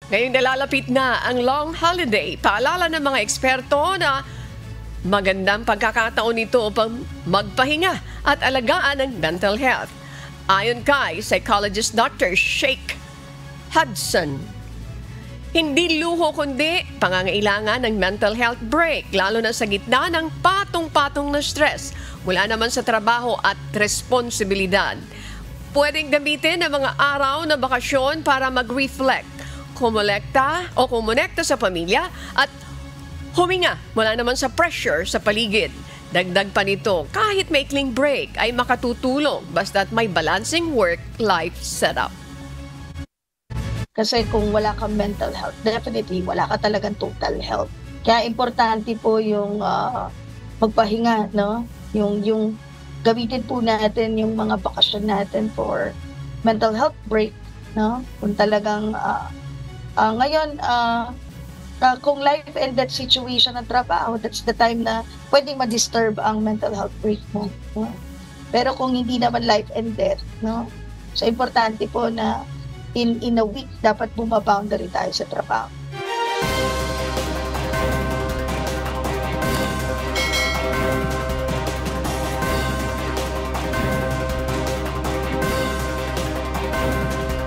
Ngayong nalalapit na ang long holiday, paalala ng mga eksperto na magandang pagkakataon ito upang magpahinga at alagaan ang mental health. Ayon kay psychologist Dr. Sheikh Hudson, hindi luho kundi pangangailangan ng mental health break, lalo na sa gitna ng patong-patong na stress mula naman sa trabaho at responsibilidad. Pwedeng gamitin ang mga araw na bakasyon para mag-reflect, kumonekta sa pamilya at huminga mula naman sa pressure sa paligid. Dagdag pa nito, kahit maikling break ay makatutulong basta't may balancing work-life setup. Kasi kung wala kang mental health, definitely wala ka talagang total health. Kaya importante po yung magpahinga, no? Yung gamitin po natin yung mga bakasyon natin for mental health break, no? Kung talagang ngayon kung life and death situation ng trabaho, that's the time na pwedeng ma-disturb ang mental health break mo, no? Pero kung hindi naman life and death, no? So importante po na in a week dapat bumaboundary tayo sa trabaho.